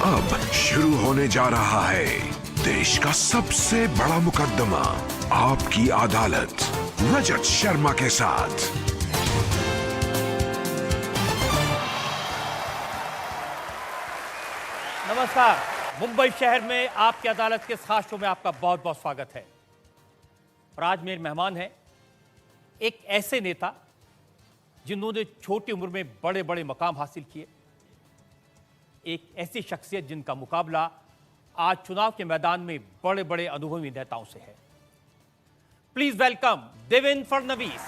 अब शुरू होने जा रहा है देश का सबसे बड़ा मुकदमा, आपकी अदालत, रजत शर्मा के साथ। नमस्कार। मुंबई शहर में आपकी अदालत के खास शो में आपका बहुत बहुत स्वागत है। और आज मेरे मेहमान हैं एक ऐसे नेता जिन्होंने छोटी उम्र में बड़े बड़े मकाम हासिल किए, एक ऐसी शख्सियत जिनका मुकाबला आज चुनाव के मैदान में बड़े बड़े अनुभवी नेताओं से है। Please welcome Devendra Fadnavis.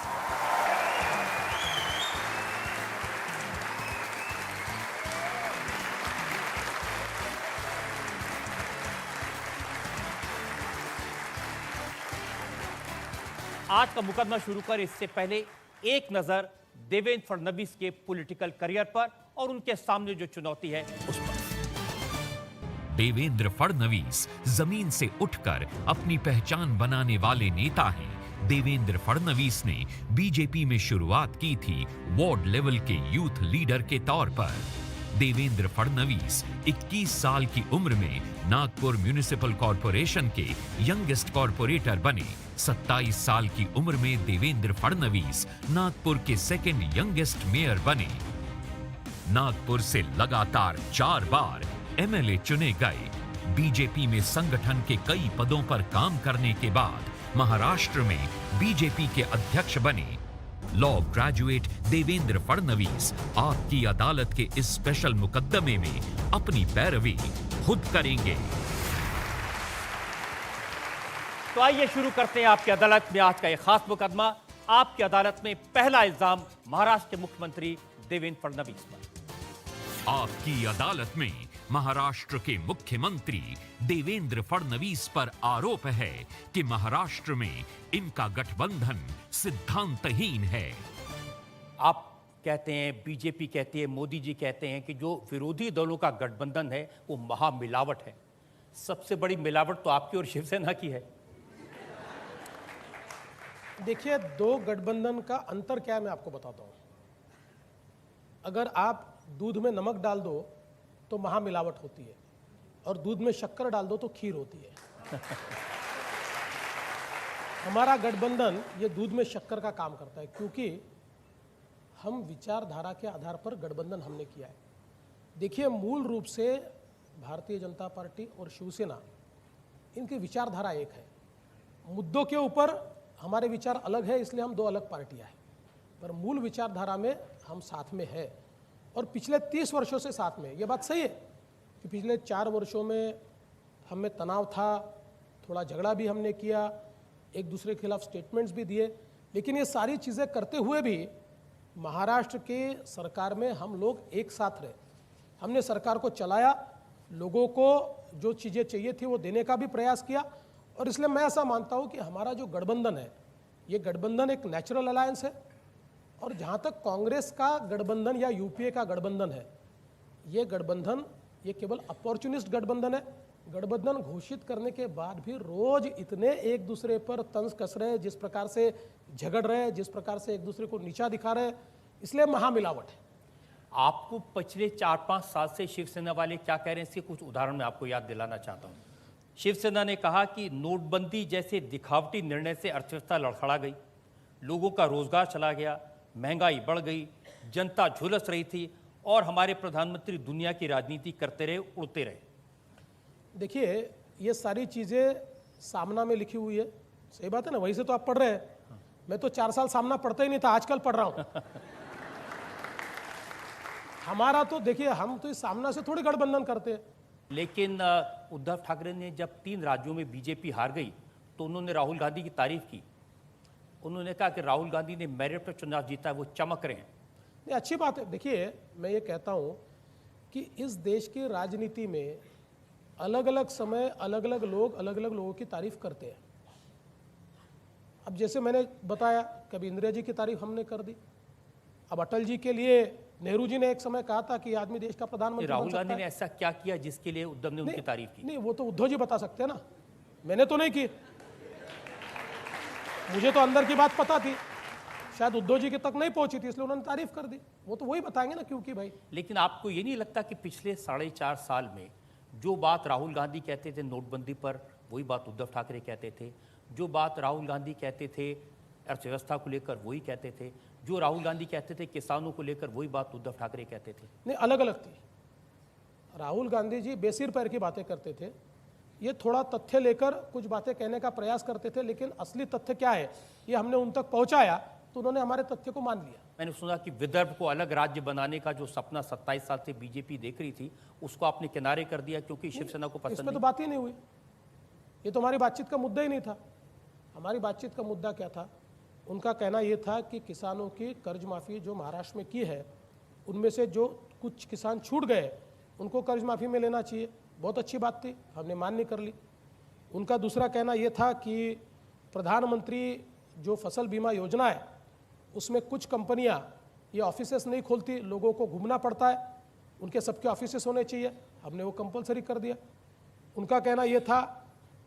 आज का मुकदमा शुरू कर इससे पहले एक नजर देवेंद्र फडणवीस के पॉलिटिकल करियर पर और उनके सामने जो चुनौती है उस पर। देवेंद्र फडणवीस जमीन से उठकर अपनी पहचान बनाने वाले नेता हैं। देवेंद्र फडणवीस ने बीजेपी में शुरुआत की थी वार्ड लेवल के यूथ लीडर के तौर पर। देवेंद्र फडणवीस 21 साल की उम्र में नागपुर म्युनिसिपल कॉरपोरेशन के यंगेस्ट कॉरपोरेटर बने। 27 साल की उम्र में देवेंद्र फडणवीस नागपुर के सेकंड यंगेस्ट मेयर बने। नागपुर से लगातार 4 बार एमएलए चुने गए। बीजेपी में संगठन के कई पदों पर काम करने के बाद महाराष्ट्र में बीजेपी के अध्यक्ष बने। लॉ ग्रेजुएट देवेंद्र फडणवीस आपकी अदालत के इस स्पेशल मुकदमे में अपनी पैरवी खुद करेंगे। तो आइए शुरू करते हैं आपकी अदालत में आज का एक खास मुकदमा। आपकी अदालत में पहला इल्जाम महाराष्ट्र के मुख्यमंत्री देवेंद्र फडणवीस पर। आपकी अदालत में महाराष्ट्र के मुख्यमंत्री देवेंद्र फडणवीस पर आरोप है कि महाराष्ट्र में इनका गठबंधन सिद्धांतहीन है। आप कहते हैं, बीजेपी कहती है, मोदी जी कहते हैं कि जो विरोधी दलों का गठबंधन है वो महामिलावट है। सबसे बड़ी मिलावट तो आपकी और शिवसेना की है। देखिए, दो गठबंधन का अंतर क्या है मैं आपको बताता हूं। अगर आप दूध में नमक डाल दो तो महामिलावट होती है, और दूध में शक्कर डाल दो तो खीर होती है। हमारा गठबंधन ये दूध में शक्कर का काम करता है, क्योंकि हम विचारधारा के आधार पर गठबंधन हमने किया है। देखिए, मूल रूप से भारतीय जनता पार्टी और शिवसेना, इनकी विचारधारा एक है। मुद्दों के ऊपर हमारे विचार अलग है, इसलिए हम दो अलग पार्टियां हैं, पर मूल विचारधारा में हम साथ में है। और पिछले 30 वर्षों से साथ में। ये बात सही है कि पिछले 4 वर्षों में हमें तनाव था, थोड़ा झगड़ा भी हमने किया, एक दूसरे के खिलाफ स्टेटमेंट्स भी दिए, लेकिन ये सारी चीज़ें करते हुए भी महाराष्ट्र के सरकार में हम लोग एक साथ रहे। हमने सरकार को चलाया, लोगों को जो चीज़ें चाहिए थी वो देने का भी प्रयास किया। और इसलिए मैं ऐसा मानता हूँ कि हमारा जो गठबंधन है, ये गठबंधन एक नेचुरल अलायंस है। और जहाँ तक कांग्रेस का गठबंधन या यूपीए का गठबंधन है, ये गठबंधन ये केवल अपॉर्चुनिस्ट गठबंधन है। गठबंधन घोषित करने के बाद भी रोज इतने एक दूसरे पर तंज कस रहे, जिस प्रकार से झगड़ रहे, जिस प्रकार से एक दूसरे को नीचा दिखा रहे, इसलिए महामिलावट है। आपको पिछले 4-5 साल से शिवसेना वाले क्या कह रहे हैं, इसके कुछ उदाहरण मैं आपको याद दिलाना चाहता हूँ। शिवसेना ने कहा कि नोटबंदी जैसे दिखावटी निर्णय से अर्थव्यवस्था लड़खड़ा गई, लोगों का रोजगार चला गया, महंगाई बढ़ गई, जनता झुलस रही थी और हमारे प्रधानमंत्री दुनिया की राजनीति करते रहे, उड़ते रहे। देखिए, ये सारी चीज़ें सामना में लिखी हुई है। सही बात है ना, वही से तो आप पढ़ रहे हैं। मैं तो 4 साल सामना पढ़ता ही नहीं था, आजकल पढ़ रहा हूँ। हमारा तो देखिए, हम तो इस सामना से थोड़ी गठबंधन करते हैं। लेकिन उद्धव ठाकरे ने जब 3 राज्यों में बीजेपी हार गई तो उन्होंने राहुल गांधी की तारीफ की। उन्होंने कहा कि राहुल गांधी ने मेरिट पर चुनाव जीता है, वो चमक रहे हैं। ये अच्छी बात है। देखिए, मैं ये कहता हूँ कि इस देश की राजनीति में अलग अलग समय अलग अलग लोगों की तारीफ करते हैं। अब जैसे मैंने बताया, कभी इंदिरा जी की तारीफ हमने कर दी। अब अटल जी के लिए नेहरू जी ने एक समय कहा था कि आदमी देश का प्रधानमंत्री बन सकता है। राहुल गांधी ने ऐसा क्या किया जिसके लिए उद्धव ने उनकी तारीफ की? नहीं, वो तो उद्धव जी बता सकते हैं ना, मैंने तो नहीं की। मुझे तो अंदर की बात पता थी, शायद उद्धव जी के तक नहीं पहुंची थी, इसलिए उन्होंने तारीफ कर दी। वो तो वही बताएंगे ना क्यों की भाई। लेकिन आपको ये नहीं लगता कि पिछले 4.5 साल में जो बात राहुल गांधी कहते थे नोटबंदी पर, वही बात उद्धव ठाकरे कहते थे। जो बात राहुल गांधी कहते थे अर्थव्यवस्था को लेकर, वही कहते थे। जो राहुल गांधी कहते थे किसानों को लेकर, वही बात उद्धव ठाकरे कहते थे। नहीं, अलग अलग थी। राहुल गांधी जी बेसिर पैर की बातें करते थे, ये थोड़ा तथ्य लेकर कुछ बातें कहने का प्रयास करते थे, लेकिन असली तथ्य क्या है ये हमने उन तक पहुंचाया तो उन्होंने हमारे तथ्य को मान लिया। मैंने सुना कि विदर्भ को अलग राज्य बनाने का जो सपना 27 साल से बीजेपी देख रही थी, उसको आपने किनारे कर दिया क्योंकि शिवसेना को पसंद इसमें तो नहीं। बात ही नहीं हुई, ये तो हमारी बातचीत का मुद्दा ही नहीं था। हमारी बातचीत का मुद्दा क्या था? उनका कहना ये था कि किसानों की कर्ज माफ़ी जो महाराष्ट्र में की है, उनमें से जो कुछ किसान छूट गए उनको कर्ज माफ़ी में लेना चाहिए। बहुत अच्छी बात थी, हमने मान्य कर ली। उनका दूसरा कहना ये था कि प्रधानमंत्री जो फसल बीमा योजना है उसमें कुछ कंपनियां ये ऑफिसेस नहीं खोलती, लोगों को घूमना पड़ता है, उनके सबके ऑफिसेस होने चाहिए, हमने वो कंपलसरी कर दिया। उनका कहना ये था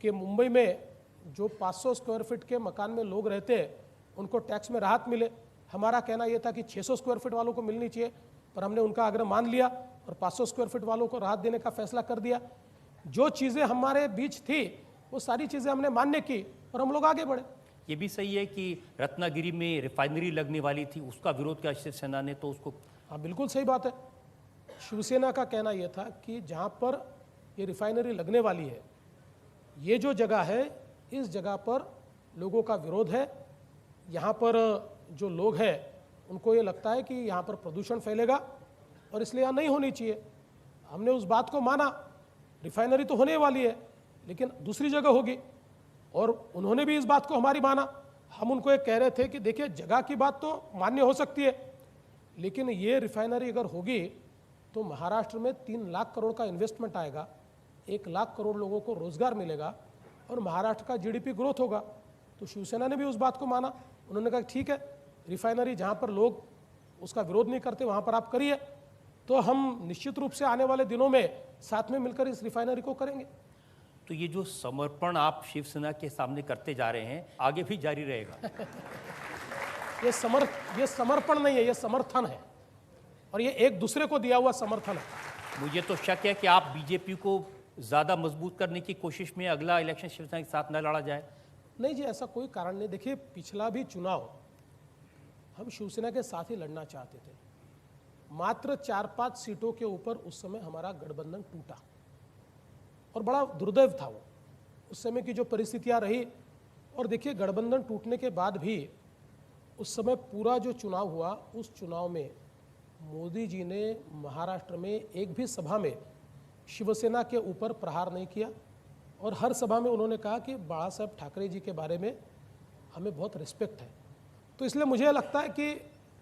कि मुंबई में जो 500 स्क्वायर फीट के मकान में लोग रहते हैं उनको टैक्स में राहत मिले। हमारा कहना यह था कि 600 स्क्वायर फीट वालों को मिलनी चाहिए, पर हमने उनका आग्रह मान लिया और 500 स्क्वायर फीट वालों को राहत देने का फैसला कर दिया। जो चीज़ें हमारे बीच थी वो सारी चीज़ें हमने मान्य की और हम लोग आगे बढ़े। ये भी सही है कि रत्नागिरी में रिफाइनरी लगने वाली थी, उसका विरोध किया शिवसेना ने, तो उसको। हाँ, बिल्कुल सही बात है। शिवसेना का कहना यह था कि जहाँ पर ये रिफाइनरी लगने वाली है, ये जो जगह है, इस जगह पर लोगों का विरोध है। यहाँ पर जो लोग हैं उनको ये लगता है कि यहाँ पर प्रदूषण फैलेगा और इसलिए यहाँ नहीं होनी चाहिए। हमने उस बात को माना, रिफाइनरी तो होने वाली है लेकिन दूसरी जगह होगी, और उन्होंने भी इस बात को हमारी माना। हम उनको ये कह रहे थे कि देखिए, जगह की बात तो मान्य हो सकती है, लेकिन ये रिफाइनरी अगर होगी तो महाराष्ट्र में 3 लाख करोड़ का इन्वेस्टमेंट आएगा, 1 लाख करोड़ लोगों को रोजगार मिलेगा और महाराष्ट्र का जीडीपी ग्रोथ होगा। तो शिवसेना ने भी उस बात को माना। उन्होंने कहा ठीक है, रिफाइनरी जहाँ पर लोग उसका विरोध नहीं करते वहाँ पर आप करिए, तो हम निश्चित रूप से आने वाले दिनों में साथ में मिलकर इस रिफाइनरी को करेंगे। तो ये जो समर्पण आप शिवसेना के सामने करते जा रहे हैं, आगे भी जारी रहेगा? ये समर्पण नहीं है, ये समर्थन है, और ये एक दूसरे को दिया हुआ समर्थन है। मुझे तो शक है कि आप बीजेपी को ज़्यादा मजबूत करने की कोशिश में अगला इलेक्शन शिवसेना के साथ न लड़ा जाए। नहीं जी, ऐसा कोई कारण नहीं। देखिए, पिछला भी चुनाव हम शिवसेना के साथ ही लड़ना चाहते थे। मात्र 4-5 सीटों के ऊपर उस समय हमारा गठबंधन टूटा और बड़ा दुर्दैव था वो उस समय की जो परिस्थितियां रही। और देखिए, गठबंधन टूटने के बाद भी उस समय पूरा जो चुनाव हुआ, उस चुनाव में मोदी जी ने महाराष्ट्र में एक भी सभा में शिवसेना के ऊपर प्रहार नहीं किया, और हर सभा में उन्होंने कहा कि बाला साहब ठाकरे जी के बारे में हमें बहुत रिस्पेक्ट है। तो इसलिए मुझे लगता है कि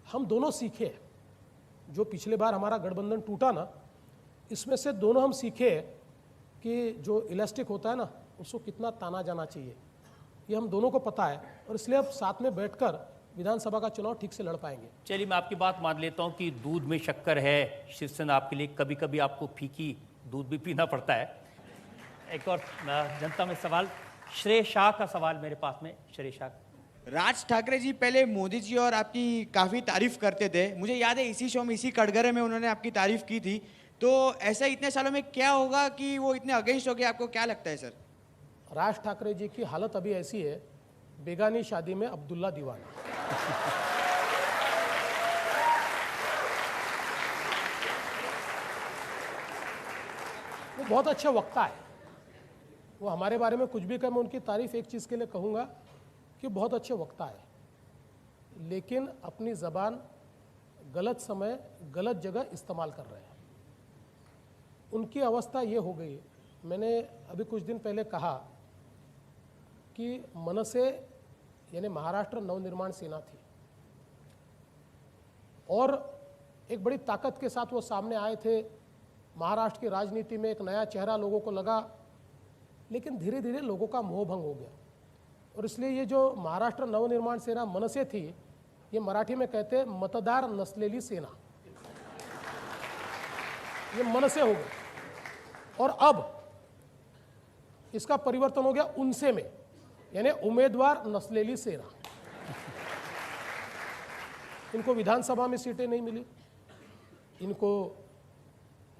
हम दोनों सीखे हैं। जो पिछले बार हमारा गठबंधन टूटा ना, इसमें से दोनों हम सीखे कि जो इलास्टिक होता है ना, उसको कितना ताना जाना चाहिए, ये हम दोनों को पता है, और इसलिए अब साथ में बैठकर विधानसभा का चुनाव ठीक से लड़ पाएंगे। चलिए, मैं आपकी बात मान लेता हूँ कि दूध में शक्कर है शिवसेना आपके लिए, कभी कभी आपको फीकी दूध भी पीना पड़ता है। एक और जनता में सवाल, श्रेय शाह का सवाल मेरे पास में। श्रेय शाह, राज ठाकरे जी पहले मोदी जी और आपकी काफ़ी तारीफ करते थे, मुझे याद है इसी शो में, इसी कटघरे में उन्होंने आपकी तारीफ की थी। तो ऐसा इतने सालों में क्या होगा कि वो इतने अगेंस्ट हो गए, आपको क्या लगता है सर? राज ठाकरे जी की हालत अभी ऐसी है, बेगानी शादी में अब्दुल्ला दीवाना। वो बहुत अच्छे वक्ता है, वो हमारे बारे में कुछ भी कहे, मैं उनकी तारीफ एक चीज़ के लिए कहूँगा कि बहुत अच्छे वक्ता है, लेकिन अपनी ज़बान गलत समय गलत जगह इस्तेमाल कर रहे हैं। उनकी अवस्था ये हो गई, मैंने अभी कुछ दिन पहले कहा कि मनसे यानी महाराष्ट्र नवनिर्माण सेना थी, और एक बड़ी ताकत के साथ वो सामने आए थे। महाराष्ट्र की राजनीति में एक नया चेहरा लोगों को लगा, लेकिन धीरे धीरे लोगों का मोह भंग हो गया, और इसलिए ये जो महाराष्ट्र नवनिर्माण सेना मनसे थी, ये मराठी में कहते हैं मतदार नसलेली सेना, ये मनसे हो गए। और अब इसका परिवर्तन हो गया उनसे में, यानी उम्मीदवार नसलेली सेना। इनको विधानसभा में सीटें नहीं मिली, इनको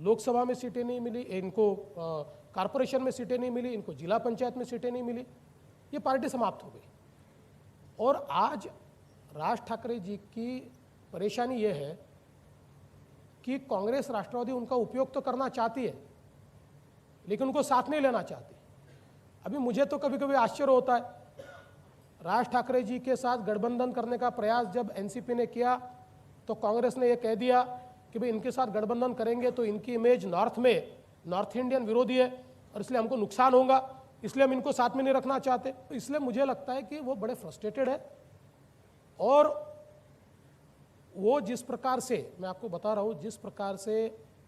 लोकसभा में सीटें नहीं मिली, इनको कारपोरेशन में सीटें नहीं मिली, इनको जिला पंचायत में सीटें नहीं मिली, ये पार्टी समाप्त हो गई। और आज राज ठाकरे जी की परेशानी ये है कि कांग्रेस राष्ट्रवादी उनका उपयोग तो करना चाहती है, लेकिन उनको साथ नहीं लेना चाहती। अभी मुझे तो कभी कभी आश्चर्य होता है, राज ठाकरे जी के साथ गठबंधन करने का प्रयास जब एनसीपी ने किया तो कांग्रेस ने यह कह दिया कि भाई इनके साथ गठबंधन करेंगे तो इनकी इमेज नॉर्थ में नॉर्थ इंडियन विरोधी है और इसलिए हमको नुकसान होगा, इसलिए हम इनको साथ में नहीं रखना चाहते। तो इसलिए मुझे लगता है कि वो बड़े फ्रस्ट्रेटेड है और वो जिस प्रकार से, मैं आपको बता रहा हूँ, जिस प्रकार से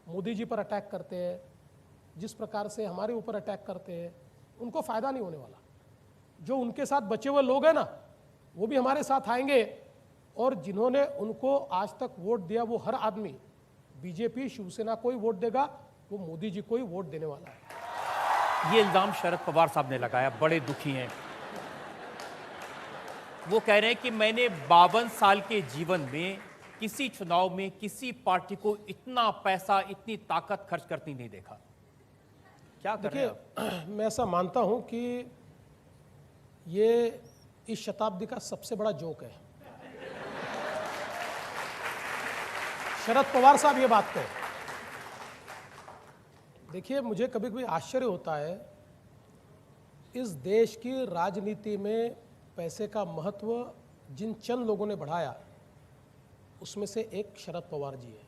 मोदी जी पर अटैक करते हैं, जिस प्रकार से हमारे ऊपर अटैक करते हैं, उनको फ़ायदा नहीं होने वाला। जो उनके साथ बचे हुए लोग हैं ना, वो भी हमारे साथ आएंगे और जिन्होंने उनको आज तक वोट दिया वो हर आदमी बीजेपी शिवसेना को ही वोट देगा, वो मोदी जी को ही वोट देने वाला है। ये इल्ज़ाम शरद पवार साहब ने लगाया, बड़े दुखी हैं। वो कह रहे हैं कि मैंने 52 साल के जीवन में किसी चुनाव में किसी पार्टी को इतना पैसा, इतनी ताकत खर्च करती नहीं देखा। क्या कर रहे हैं आप? देखिए, मैं ऐसा मानता हूं कि ये इस शताब्दी का सबसे बड़ा जोक है। शरद पवार साहब ये बात कहें। देखिए, मुझे कभी कभी आश्चर्य होता है, इस देश की राजनीति में पैसे का महत्व जिन चंद लोगों ने बढ़ाया उसमें से एक शरद पवार जी है।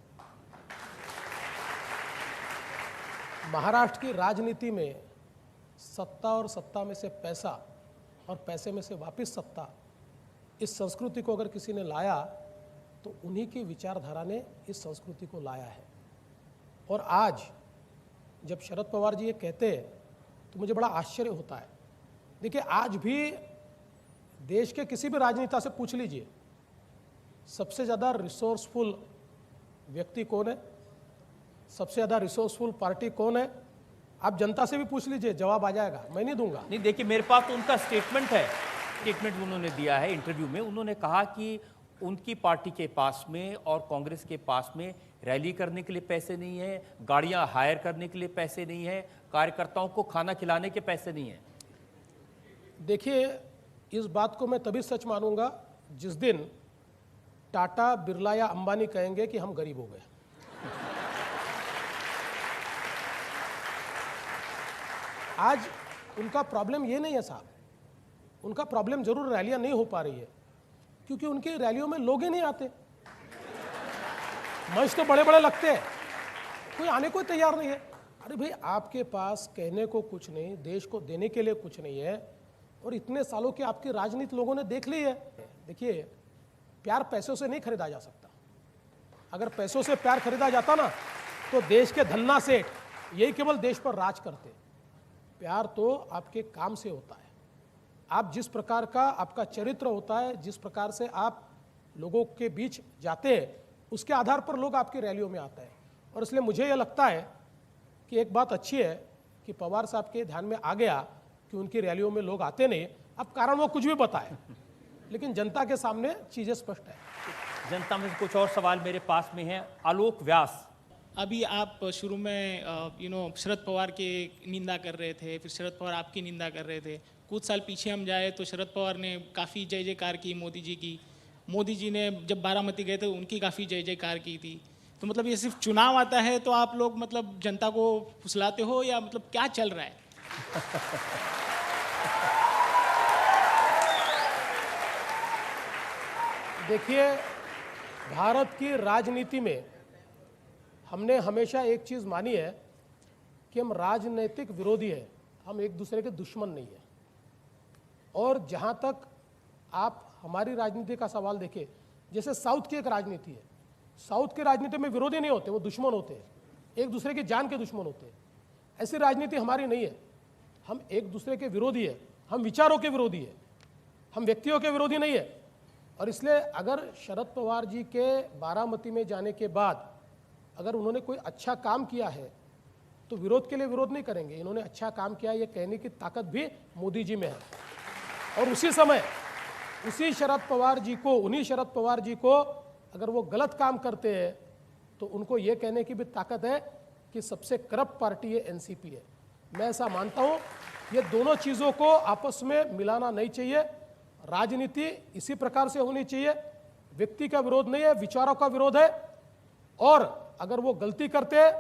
महाराष्ट्र की राजनीति में सत्ता और सत्ता में से पैसा और पैसे में से वापस सत्ता, इस संस्कृति को अगर किसी ने लाया तो उन्हीं की विचारधारा ने इस संस्कृति को लाया है। और आज जब शरद पवार जी ये कहते हैं तो मुझे बड़ा आश्चर्य होता है। देखिए, आज भी देश के किसी भी राजनेता से पूछ लीजिए, सबसे ज़्यादा रिसोर्सफुल व्यक्ति कौन है, सबसे ज़्यादा रिसोर्सफुल पार्टी कौन है, आप जनता से भी पूछ लीजिए, जवाब आ जाएगा। मैं नहीं दूंगा। नहीं, देखिए, मेरे पास तो उनका स्टेटमेंट है। स्टेटमेंट उन्होंने दिया है इंटरव्यू में। उन्होंने कहा कि उनकी पार्टी के पास में और कांग्रेस के पास में रैली करने के लिए पैसे नहीं है, गाड़ियां हायर करने के लिए पैसे नहीं है, कार्यकर्ताओं को खाना खिलाने के पैसे नहीं है। देखिए, इस बात को मैं तभी सच मानूंगा जिस दिन टाटा, बिरला या अंबानी कहेंगे कि हम गरीब हो गए। आज उनका प्रॉब्लम ये नहीं है साहब, उनका प्रॉब्लम जरूर रैलियां नहीं हो पा रही है क्योंकि उनकी रैलियों में लोग ही नहीं आते। मंच तो बड़े बड़े लगते हैं, कोई आने को तैयार नहीं है। अरे भाई, आपके पास कहने को कुछ नहीं, देश को देने के लिए कुछ नहीं है और इतने सालों की आपकी राजनीति लोगों ने देख ली है। देखिए, प्यार पैसों से नहीं खरीदा जा सकता। अगर पैसों से प्यार खरीदा जाता ना तो देश के धन्ना सेठ यही केवल देश पर राज करते। प्यार तो आपके काम से होता है। आप जिस प्रकार का आपका चरित्र होता है, जिस प्रकार से आप लोगों के बीच जाते हैं, उसके आधार पर लोग आपकी रैलियों में आते हैं। और इसलिए मुझे यह लगता है कि एक बात अच्छी है कि पवार साहब के ध्यान में आ गया कि उनकी रैलियों में लोग आते नहीं। अब कारण वो कुछ भी बताए, लेकिन जनता के सामने चीज़ें स्पष्ट है। जनता में से कुछ और सवाल मेरे पास में है। आलोक व्यास, अभी आप शुरू में शरद पवार की निंदा कर रहे थे, फिर शरद पवार आपकी निंदा कर रहे थे। कुछ साल पीछे हम जाए तो शरद पवार ने काफ़ी जय जयकार की मोदी जी की। मोदी जी ने जब बारामती गए थे उनकी काफ़ी जय जयकार की थी। तो मतलब ये सिर्फ चुनाव आता है तो आप लोग मतलब जनता को फुसलाते हो या मतलब क्या चल रहा है? देखिए, भारत की राजनीति में हमने हमेशा एक चीज़ मानी है कि हम राजनीतिक विरोधी हैं, हम एक दूसरे के दुश्मन नहीं हैं। और जहाँ तक आप हमारी राजनीति का सवाल देखें, जैसे साउथ की एक राजनीति है, साउथ की राजनीति में विरोधी नहीं होते, वो दुश्मन होते हैं, एक दूसरे की जान के दुश्मन होते हैं। ऐसी राजनीति हमारी नहीं है। हम एक दूसरे के विरोधी है, हम विचारों के विरोधी है, हम व्यक्तियों के विरोधी नहीं है। और इसलिए अगर शरद पवार जी के बारामती में जाने के बाद अगर उन्होंने कोई अच्छा काम किया है तो विरोध के लिए विरोध नहीं करेंगे। इन्होंने अच्छा काम किया, ये कहने की ताकत भी मोदी जी में है। और उसी समय उन्हीं शरद पवार जी को अगर वो गलत काम करते हैं तो उनको ये कहने की भी ताकत है कि सबसे करप्ट पार्टी ये एनसीपी है। मैं ऐसा मानता हूँ ये दोनों चीज़ों को आपस में मिलाना नहीं चाहिए। राजनीति इसी प्रकार से होनी चाहिए, व्यक्ति का विरोध नहीं है, विचारों का विरोध है। और अगर वो गलती करते हैं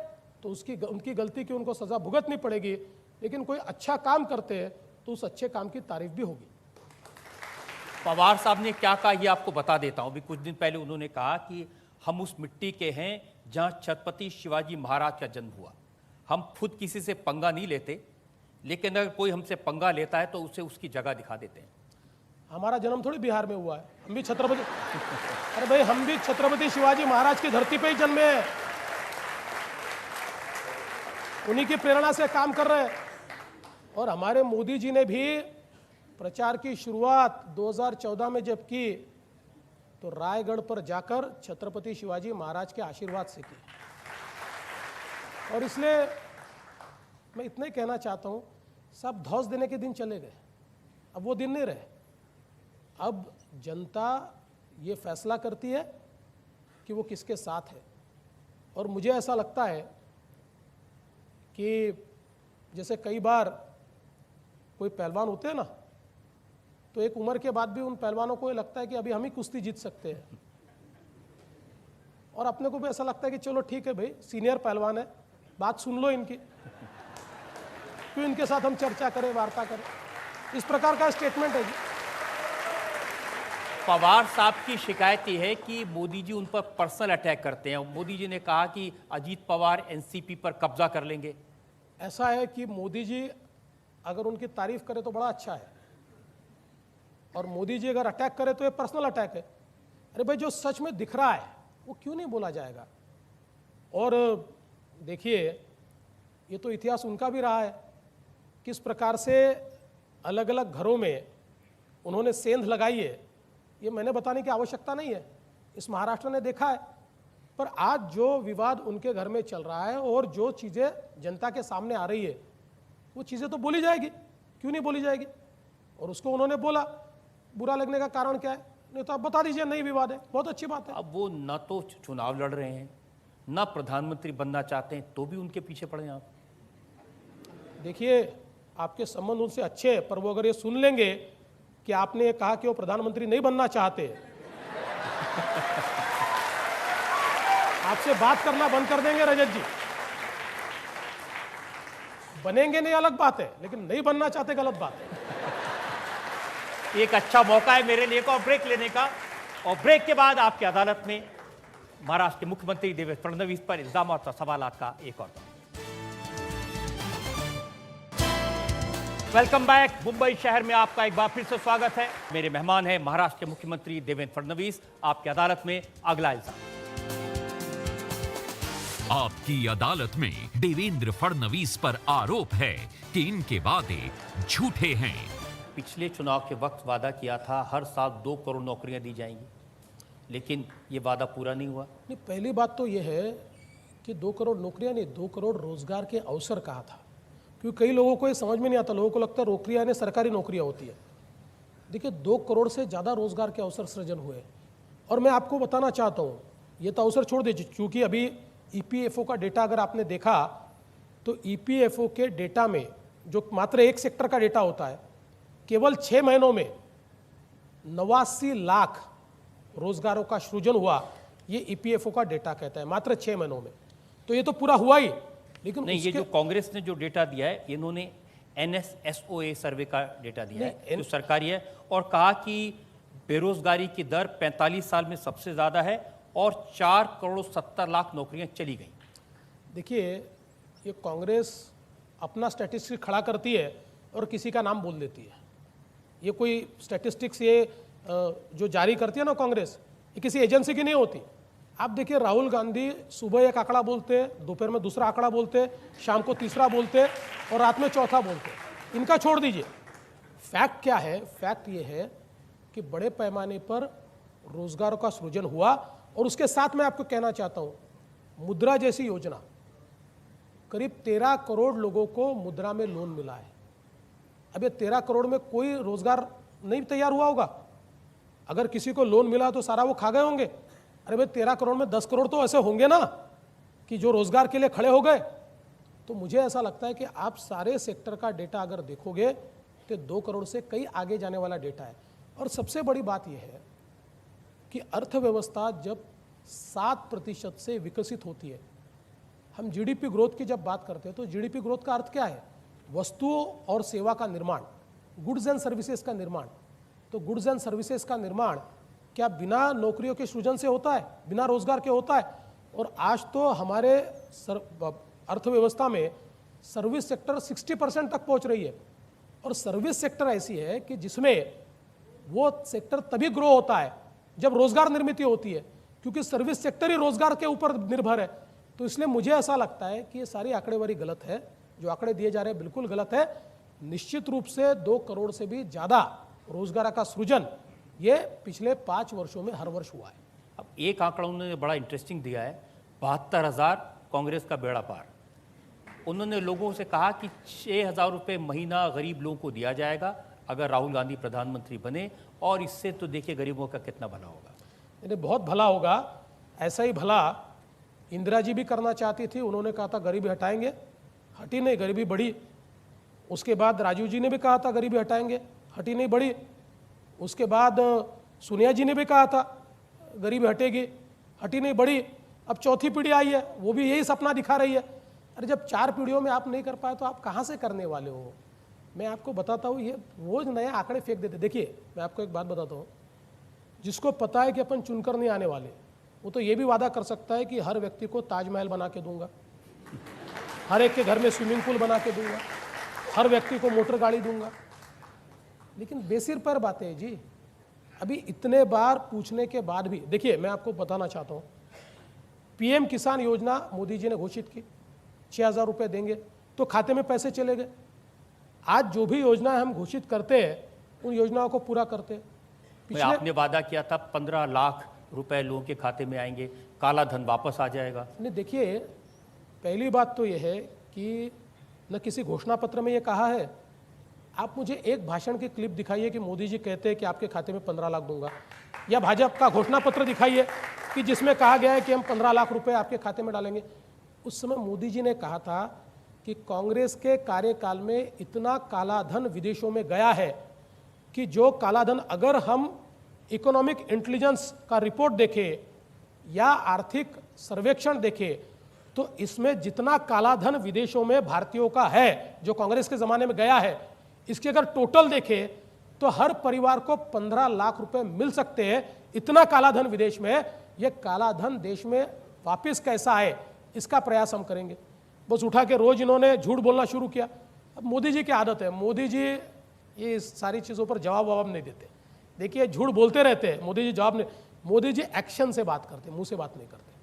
तो उनकी गलती की उनको सज़ा भुगतनी पड़ेगी, लेकिन कोई अच्छा काम करते हैं तो उस अच्छे काम की तारीफ भी होगी। पवार साहब ने क्या कहा ये आपको बता देता हूं। अभी कुछ दिन पहले उन्होंने कहा कि हम उस मिट्टी के हैं जहां छत्रपति शिवाजी महाराज का जन्म हुआ। हम खुद किसी से पंगा नहीं लेते, लेकिन अगर कोई हमसे पंगा लेता है तो उसे उसकी जगह दिखा देते हैं। हमारा जन्म थोड़ी बिहार में हुआ है, हम भी छत्रपति अरे भाई हम भी छत्रपति शिवाजी महाराज की धरती पे ही जन्मे हैं, उन्हीं की प्रेरणा से काम कर रहे हैं। और हमारे मोदी जी ने भी प्रचार की शुरुआत 2014 में जब की तो रायगढ़ पर जाकर छत्रपति शिवाजी महाराज के आशीर्वाद से की। और इसलिए मैं इतना ही कहना चाहता हूँ, सब धौंस देने के दिन चले गए, अब वो दिन नहीं रहे। अब जनता ये फैसला करती है कि वो किसके साथ है। और मुझे ऐसा लगता है कि जैसे कई बार कोई पहलवान होते हैं ना, तो एक उम्र के बाद भी उन पहलवानों को ये लगता है कि अभी हम ही कुश्ती जीत सकते हैं, और अपने को भी ऐसा लगता है कि चलो ठीक है भाई, सीनियर पहलवान है, बात सुन लो इनकी, क्यों इनके साथ हम चर्चा करें, वार्ता करें। इस प्रकार का स्टेटमेंट है जी। पवार साहब की शिकायत यह है कि मोदी जी उन पर पर्सनल अटैक करते हैं। मोदी जी ने कहा कि अजीत पवार एनसीपी पर कब्जा कर लेंगे। ऐसा है कि मोदी जी अगर उनकी तारीफ करे तो बड़ा अच्छा है, और मोदी जी अगर अटैक करे तो ये पर्सनल अटैक है। अरे भाई, जो सच में दिख रहा है वो क्यों नहीं बोला जाएगा। और देखिए, ये तो इतिहास उनका भी रहा है, किस प्रकार से अलग अलग घरों में उन्होंने सेंध लगाई है, ये मैंने बताने की आवश्यकता नहीं है, इस महाराष्ट्र ने देखा है। पर आज जो विवाद उनके घर में चल रहा है और जो चीज़ें जनता के सामने आ रही है, वो चीज़ें तो बोली जाएगी, क्यों नहीं बोली जाएगी। और उसको उन्होंने बोला, बुरा लगने का कारण क्या है, नहीं तो आप बता दीजिए, नहीं विवाद है, बहुत अच्छी बात है। अब वो न तो चुनाव लड़ रहे हैं, न प्रधानमंत्री बनना चाहते हैं, तो भी उनके पीछे पड़े आप। देखिए, आपके संबंध उनसे अच्छे हैं, पर वो अगर ये सुन लेंगे कि आपने कहा कि वो प्रधानमंत्री नहीं बनना चाहते, आपसे बात करना बंद कर देंगे रजत जी। बनेंगे नहीं अलग बात है, लेकिन नहीं बनना चाहते गलत बात है। एक अच्छा मौका है मेरे लिए को ब्रेक लेने का, और ब्रेक के बाद आपकी अदालत में महाराष्ट्र के मुख्यमंत्री देवेंद्र फडणवीस पर इल्जाम और सवालात का एक और दौर। Welcome back. मुंबई शहर में आपका एक बार फिर से स्वागत है। मेरे मेहमान हैं महाराष्ट्र के मुख्यमंत्री देवेंद्र फडणवीस। आपकी अदालत में अगला इल्जाम। आपकी अदालत में देवेंद्र फडणवीस पर आरोप है कि इनके वादे झूठे हैं। पिछले चुनाव के वक्त वादा किया था हर साल 2 करोड़ नौकरियां दी जाएंगी, लेकिन ये वादा पूरा नहीं हुआ। नहीं, पहली बात तो ये है कि 2 करोड़ नौकरियां नहीं, 2 करोड़ रोजगार के अवसर कहा था, क्योंकि कई लोगों को ये समझ में नहीं आता। लोगों को लगता है नौकरियां यानी सरकारी नौकरियां होती है। देखिए, 2 करोड़ से ज़्यादा रोजगार के अवसर सृजन हुए। और मैं आपको बताना चाहता हूँ, ये तो अवसर छोड़ दीजिए, क्योंकि अभी ईपीएफओ का डेटा अगर आपने देखा तो ईपीएफओ के डेटा में जो मात्र एक सेक्टर का डेटा होता है, केवल 6 महीनों में 89 लाख रोजगारों का सृजन हुआ, ये ईपीएफओ का डेटा कहता है, मात्र 6 महीनों में। तो ये तो पूरा हुआ ही, लेकिन नहीं, ये जो कांग्रेस ने जो डेटा दिया है, इन्होंने एनएसएसओए सर्वे का डेटा दिया है जो सरकारी है, और कहा कि बेरोजगारी की दर 45 साल में सबसे ज्यादा है और 4 करोड़ 70 लाख नौकरियां चली गई। देखिए, ये कांग्रेस अपना स्टैटिस्टिक्स खड़ा करती है और किसी का नाम बोल देती है। ये कोई स्टैटिस्टिक्स ये जो जारी करती है ना कांग्रेस, ये किसी एजेंसी की नहीं होती। आप देखिए, राहुल गांधी सुबह एक आंकड़ा बोलते, दोपहर में दूसरा आंकड़ा बोलते, शाम को तीसरा बोलते और रात में चौथा बोलते। इनका छोड़ दीजिए, फैक्ट क्या है? फैक्ट ये है कि बड़े पैमाने पर रोजगारों का सृजन हुआ। और उसके साथ मैं आपको कहना चाहता हूँ, मुद्रा जैसी योजना, करीब 13 करोड़ लोगों को मुद्रा में लोन मिला है। अब ये 13 करोड़ में कोई रोजगार नहीं तैयार हुआ होगा। अगर किसी को लोन मिला तो सारा वो खा गए होंगे। अरे भाई, 13 करोड़ में 10 करोड़ तो ऐसे होंगे ना कि जो रोजगार के लिए खड़े हो गए। तो मुझे ऐसा लगता है कि आप सारे सेक्टर का डेटा अगर देखोगे तो 2 करोड़ से कई आगे जाने वाला डेटा है। और सबसे बड़ी बात यह है कि अर्थव्यवस्था जब 7% से विकसित होती है, हम जीडीपी ग्रोथ की जब बात करते हैं तो जीडीपी ग्रोथ का अर्थ क्या है? वस्तुओं और सेवा का निर्माण, गुड्स एंड सर्विसेज का निर्माण। तो गुड्स एंड सर्विसेज का निर्माण क्या बिना नौकरियों के सृजन से होता है, बिना रोजगार के होता है? और आज तो हमारे अर्थव्यवस्था में सर्विस सेक्टर 60% तक पहुंच रही है। और सर्विस सेक्टर ऐसी है कि जिसमें वो सेक्टर तभी ग्रो होता है जब रोजगार निर्मित होती है, क्योंकि सर्विस सेक्टर ही रोजगार के ऊपर निर्भर है। तो इसलिए मुझे ऐसा लगता है कि ये सारी आंकड़ेवारी गलत है, जो आंकड़े दिए जा रहे हैं बिल्कुल गलत है। निश्चित रूप से 2 करोड़ से भी ज़्यादा रोजगार का सृजन ये पिछले 5 वर्षों में हर वर्ष हुआ है। अब एक आंकड़ा उन्होंने बड़ा इंटरेस्टिंग दिया है, 72,000 कांग्रेस का बेड़ा पार। उन्होंने लोगों से कहा कि 6,000 रुपये महीना गरीब लोगों को दिया जाएगा अगर राहुल गांधी प्रधानमंत्री बने, और इससे तो देखिए गरीबों का कितना भला होगा। इन्हें बहुत भला होगा। ऐसा ही भला इंदिरा जी भी करना चाहती थी, उन्होंने कहा था गरीबी हटाएंगे, हटी नहीं, गरीबी बढ़ी। उसके बाद राजीव जी ने भी कहा था गरीबी हटाएंगे, हटी नहीं, बढ़ी। उसके बाद सोनिया जी ने भी कहा था गरीबी हटेगी, हटी नहीं, बढ़ी। अब चौथी पीढ़ी आई है, वो भी यही सपना दिखा रही है। अरे जब 4 पीढ़ियों में आप नहीं कर पाए तो आप कहाँ से करने वाले हो? मैं आपको बताता हूँ, ये वो नए आंकड़े फेंक देते। देखिए मैं आपको एक बात बताता हूँ, जिसको पता है कि अपन चुनकर नहीं आने वाले, वो तो ये भी वादा कर सकता है कि हर व्यक्ति को ताजमहल बना के दूंगा, हर एक के घर में स्विमिंग पूल बना के दूंगा, हर व्यक्ति को मोटर गाड़ी दूंगा। लेकिन बेसिर पर बातें हैं जी। अभी इतने बार पूछने के बाद भी देखिए मैं आपको बताना चाहता हूँ, पीएम किसान योजना मोदी जी ने घोषित की, 6,000 रुपये देंगे तो खाते में पैसे चले गए। आज जो भी योजना हम घोषित करते हैं उन योजनाओं को पूरा करते हैं। भाई आपने वादा किया था 15 लाख रुपए लोगों के खाते में आएंगे, काला धन वापस आ जाएगा। नहीं, देखिए पहली बात तो यह है कि न किसी घोषणा पत्र में ये कहा है। आप मुझे एक भाषण की क्लिप दिखाइए कि मोदी जी कहते हैं कि आपके खाते में 15 लाख दूंगा, या भाजपा का घोषणा पत्र दिखाइए कि जिसमें कहा गया है कि हम 15 लाख रुपए आपके खाते में डालेंगे। उस समय मोदी जी ने कहा था कि कांग्रेस के कार्यकाल में इतना काला धन विदेशों में गया है कि जो काला धन, अगर हम इकोनॉमिक इंटेलिजेंस का रिपोर्ट देखें या आर्थिक सर्वेक्षण देखें, तो इसमें जितना काला धन विदेशों में भारतीयों का है जो कांग्रेस के ज़माने में गया है, इसके अगर टोटल देखें तो हर परिवार को 15 लाख रुपए मिल सकते हैं। इतना काला धन विदेश में है। यह काला धन देश में वापस कैसा आए, इसका प्रयास हम करेंगे। बस उठा के रोज इन्होंने झूठ बोलना शुरू किया। अब मोदी जी की आदत है, मोदी जी ये सारी चीज़ों पर जवाब नहीं देते। देखिए झूठ बोलते रहते हैं, मोदी जी जवाब नहीं, मोदी जी एक्शन से बात करते, मुंह से बात नहीं करते।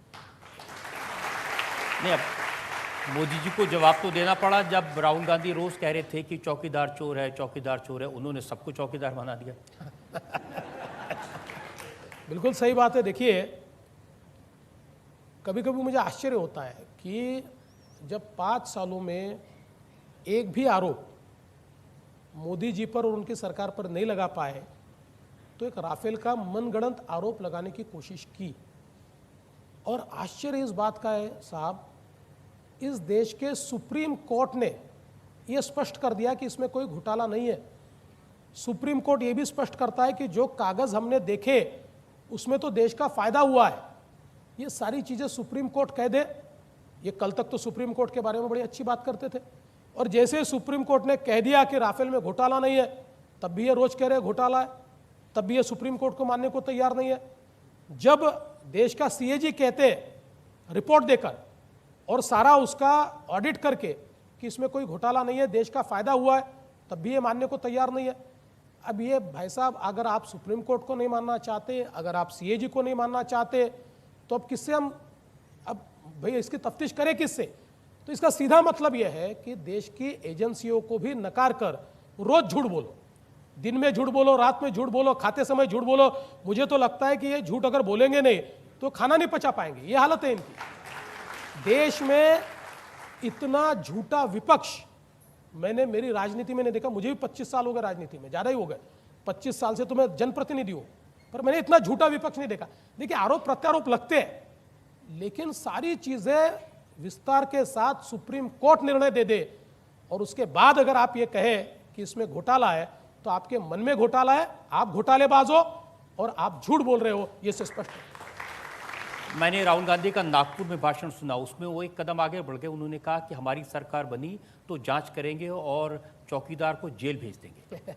नहीं, अब मोदी जी को जवाब तो देना पड़ा जब राहुल गांधी रोज कह रहे थे कि चौकीदार चोर है, चौकीदार चोर है। उन्होंने सबको चौकीदार बना दिया। बिल्कुल सही बात है। देखिए कभी कभी मुझे आश्चर्य होता है कि जब 5 सालों में एक भी आरोप मोदी जी पर और उनकी सरकार पर नहीं लगा पाए, तो एक राफेल का मनगढ़ंत आरोप लगाने की कोशिश की। और आश्चर्य इस बात का है साहब, इस देश के सुप्रीम कोर्ट ने यह स्पष्ट कर दिया कि इसमें कोई घोटाला नहीं है। सुप्रीम कोर्ट ये भी स्पष्ट करता है कि जो कागज हमने देखे उसमें तो देश का फायदा हुआ है। ये सारी चीजें सुप्रीम कोर्ट कह दे। ये कल तक तो सुप्रीम कोर्ट के बारे में बड़ी अच्छी बात करते थे, और जैसे सुप्रीम कोर्ट ने कह दिया कि राफेल में घोटाला नहीं है, तब भी ये रोज कह रहे घोटाला है, तब भी ये सुप्रीम कोर्ट को मानने को तैयार नहीं है। जब देश का सीएजी कहते रिपोर्ट देकर और सारा उसका ऑडिट करके कि इसमें कोई घोटाला नहीं है, देश का फायदा हुआ है, तब भी ये मानने को तैयार नहीं है। अब ये भाई साहब, अगर आप सुप्रीम कोर्ट को नहीं मानना चाहते, अगर आप सीएजी को नहीं मानना चाहते, तो अब किससे हम, अब भाई इसकी तफ्तीश करें किससे? तो इसका सीधा मतलब यह है कि देश की एजेंसियों को भी नकार कर रोज झूठ बोलो, दिन में झूठ बोलो, रात में झूठ बोलो, खाते समय झूठ बोलो। मुझे तो लगता है कि ये झूठ अगर बोलेंगे नहीं तो खाना नहीं पचा पाएंगे। ये हालत है इनकी। देश में इतना झूठा विपक्ष मैंने मेरी राजनीति में नहीं देखा। मुझे भी 25 साल हो गए राजनीति में, ज़्यादा ही हो गए। 25 साल से तो मैं जनप्रतिनिधि हूँ, पर मैंने इतना झूठा विपक्ष नहीं देखा। देखिए आरोप प्रत्यारोप लगते हैं, लेकिन सारी चीज़ें विस्तार के साथ सुप्रीम कोर्ट निर्णय दे दे और उसके बाद अगर आप ये कहें कि इसमें घोटाला है, तो आपके मन में घोटाला है, आप घोटालेबाज हो और आप झूठ बोल रहे हो, ये से स्पष्ट है। मैंने राहुल गांधी का नागपुर में भाषण सुना, उसमें वो एक कदम आगे बढ़ गए। उन्होंने कहा कि हमारी सरकार बनी तो जांच करेंगे और चौकीदार को जेल भेज देंगे।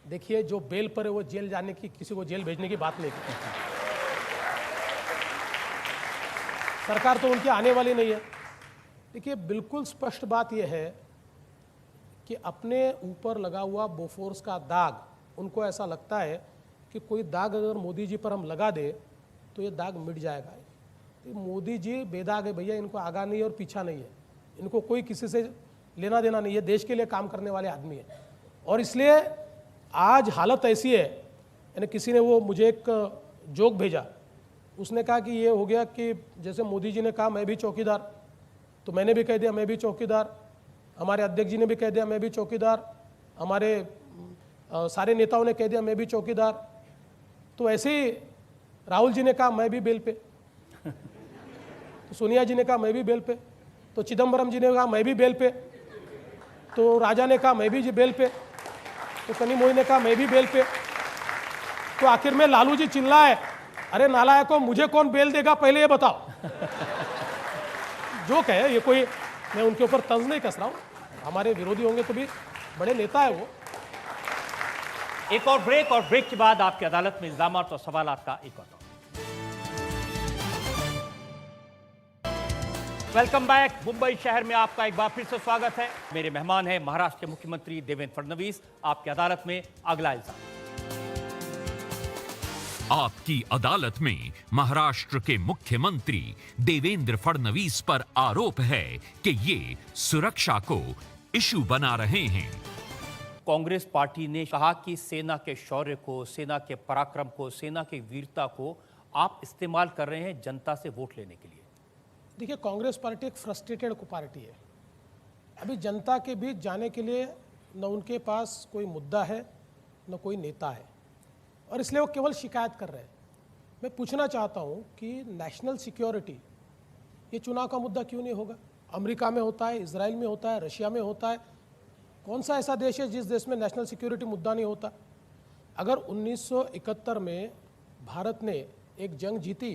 देखिए, जो बेल पर है वो जेल जाने की, किसी को जेल भेजने की बात नहीं की। सरकार तो उनकी आने वाली नहीं है। देखिए, बिल्कुल स्पष्ट बात यह है कि अपने ऊपर लगा हुआ बोफोर्स का दाग, उनको ऐसा लगता है कि कोई दाग अगर मोदी जी पर हम लगा दे तो ये दाग मिट जाएगा। तो मोदी जी बेदाग है भैया, इनको आगा नहीं और पीछा नहीं है, इनको कोई किसी से लेना देना नहीं है, देश के लिए काम करने वाले आदमी है। और इसलिए आज हालत ऐसी है, यानी किसी ने वो मुझे एक जोक भेजा, उसने कहा कि ये हो गया कि जैसे मोदी जी ने कहा मैं भी चौकीदार, तो मैंने भी कह दिया मैं भी चौकीदार, हमारे अध्यक्ष जी ने भी कह दिया मैं भी चौकीदार, हमारे सारे नेताओं ने कह दिया मैं भी चौकीदार, तो ऐसे ही राहुल जी ने कहा मैं भी बेल पे, तो सोनिया जी ने कहा मैं भी बेल पे, तो चिदम्बरम जी ने कहा मैं भी बेल पे, तो राजा ने कहा मैं भी बेल पे, तो कनिमोई ने कहा मैं भी बेल पे। तो आखिर में लालू जी चिल्लाए, अरे नालायकों, मुझे कौन बेल देगा पहले ये बताओ। जो कहे ये, कोई मैं उनके ऊपर तंज नहीं कस रहा हूँ, हमारे विरोधी होंगे तो भी बड़े नेता है वो। एक और ब्रेक के बाद आपकी अदालत में इल्जाम और सवाल का एक और दौर। Welcome back. मुंबई शहर में आपका एक बार फिर से स्वागत है। मेरे मेहमान हैं महाराष्ट्र के मुख्यमंत्री देवेंद्र फडणवीस। आपकी अदालत में अगला इल्जाम। आपकी अदालत में महाराष्ट्र के मुख्यमंत्री देवेंद्र फडणवीस पर आरोप है कि ये सुरक्षा को इशू बना रहे हैं। कांग्रेस पार्टी ने कहा कि सेना के शौर्य को, सेना के पराक्रम को, सेना की वीरता को आप इस्तेमाल कर रहे हैं जनता से वोट लेने के लिए। देखिए, कांग्रेस पार्टी एक फ्रस्ट्रेटेड पार्टी है। अभी जनता के बीच जाने के लिए न उनके पास कोई मुद्दा है, न कोई नेता है, और इसलिए वो केवल शिकायत कर रहे हैं। मैं पूछना चाहता हूँ कि नेशनल सिक्योरिटी ये चुनाव का मुद्दा क्यों नहीं होगा? अमेरिका में होता है, इजराइल में होता है, रशिया में होता है। कौन सा ऐसा देश है जिस देश में नेशनल सिक्योरिटी मुद्दा नहीं होता? अगर 1971 में भारत ने एक जंग जीती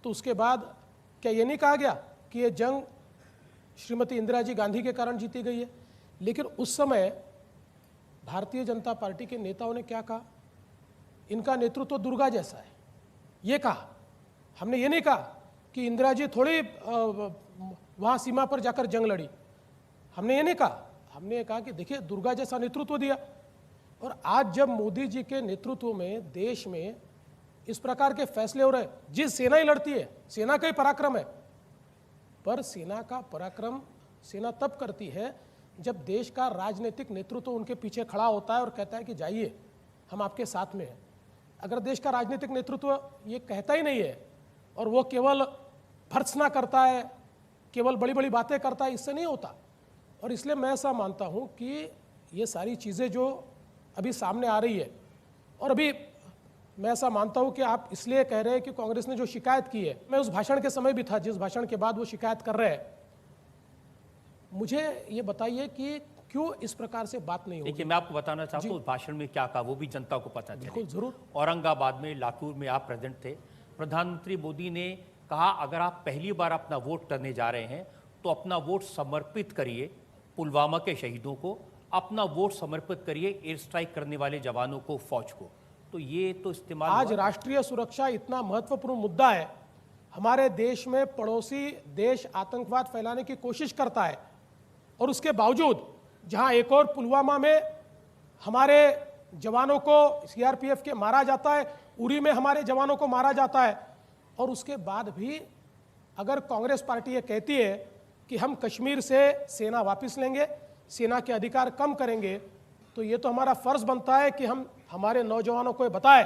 तो उसके बाद क्या ये नहीं कहा गया कि ये जंग श्रीमती इंदिरा जी गांधी के कारण जीती गई है? लेकिन उस समय भारतीय जनता पार्टी के नेताओं ने क्या कहा? इनका नेतृत्व तो दुर्गा जैसा है, ये कहा। हमने ये नहीं कहा कि इंदिरा जी थोड़ी वहाँ सीमा पर जाकर जंग लड़ी, हमने ये नहीं कहा। हमने ये कहा कि देखिए दुर्गा जैसा नेतृत्व दिया। और आज जब मोदी जी के नेतृत्व में देश में इस प्रकार के फैसले हो रहे, जिस सेना ही लड़ती है, सेना का ही पराक्रम है, पर सेना का पराक्रम सेना तब करती है जब देश का राजनीतिक नेतृत्व उनके पीछे खड़ा होता है और कहता है कि जाइए हम आपके साथ में हैं। अगर देश का राजनीतिक नेतृत्व ये कहता ही नहीं है और वो केवल भर्त्सना करता है, केवल बड़ी बड़ी बातें करता है, इससे नहीं होता। और इसलिए मैं ऐसा मानता हूँ कि ये सारी चीज़ें जो अभी सामने आ रही है, और अभी मैं ऐसा मानता हूँ कि आप इसलिए कह रहे हैं कि कांग्रेस ने जो शिकायत की है, मैं उस भाषण के समय भी था जिस भाषण के बाद वो शिकायत कर रहे हैं। मुझे ये बताइए कि क्यों इस प्रकार से बात नहीं होगी? देखिए, मैं आपको बताना चाहता हूँ उस भाषण में क्या कहा, वो भी जनता को पता चले। बिल्कुल, जरूर। औरंगाबाद में, लातूर में आप प्रेजेंट थे। प्रधानमंत्री मोदी ने कहा अगर आप पहली बार अपना वोट करने जा रहे हैं तो अपना वोट समर्पित करिए पुलवामा के शहीदों को, अपना वोट समर्पित करिए एयर स्ट्राइक करने वाले जवानों को, फौज को। तो ये तो इस्तेमाल आज राष्ट्रीय सुरक्षा इतना महत्वपूर्ण मुद्दा है। हमारे देश में पड़ोसी देश आतंकवाद फैलाने की कोशिश करता है, और उसके बावजूद जहां एक और पुलवामा में हमारे जवानों को, सीआरपीएफ के मारा जाता है, उरी में हमारे जवानों को मारा जाता है, और उसके बाद भी अगर कांग्रेस पार्टी ये कहती है कि हम कश्मीर से सेना वापस लेंगे, सेना के अधिकार कम करेंगे, तो ये तो हमारा फर्ज बनता है कि हम हमारे नौजवानों को बताएं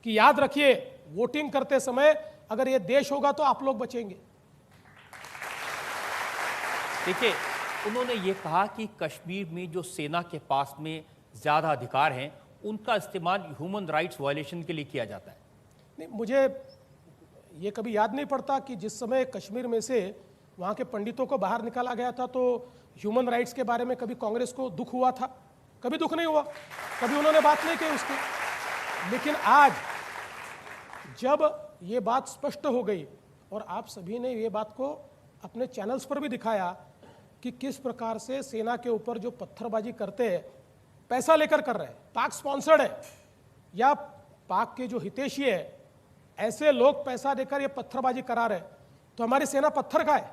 कि याद रखिए वोटिंग करते समय अगर ये देश होगा तो आप लोग बचेंगे। देखिए, उन्होंने ये कहा कि कश्मीर में जो सेना के पास में ज़्यादा अधिकार हैं उनका इस्तेमाल ह्यूमन राइट्स वायलेशन के लिए किया जाता है। नहीं, मुझे ये कभी याद नहीं पड़ता कि जिस समय कश्मीर में से वहाँ के पंडितों को बाहर निकाला गया था, तो ह्यूमन राइट्स के बारे में कभी कांग्रेस को दुख हुआ था? कभी दुख नहीं हुआ, कभी उन्होंने बात नहीं की उसकी। लेकिन आज जब ये बात स्पष्ट हो गई और आप सभी ने ये बात को अपने चैनल्स पर भी दिखाया कि किस प्रकार से सेना के ऊपर जो पत्थरबाजी करते हैं, पैसा लेकर कर रहे हैं, पाक स्पॉन्सर्ड है या पाक के जो हितैषी है, ऐसे लोग पैसा देकर ये पत्थरबाजी करा रहे, तो हमारी सेना पत्थर का है,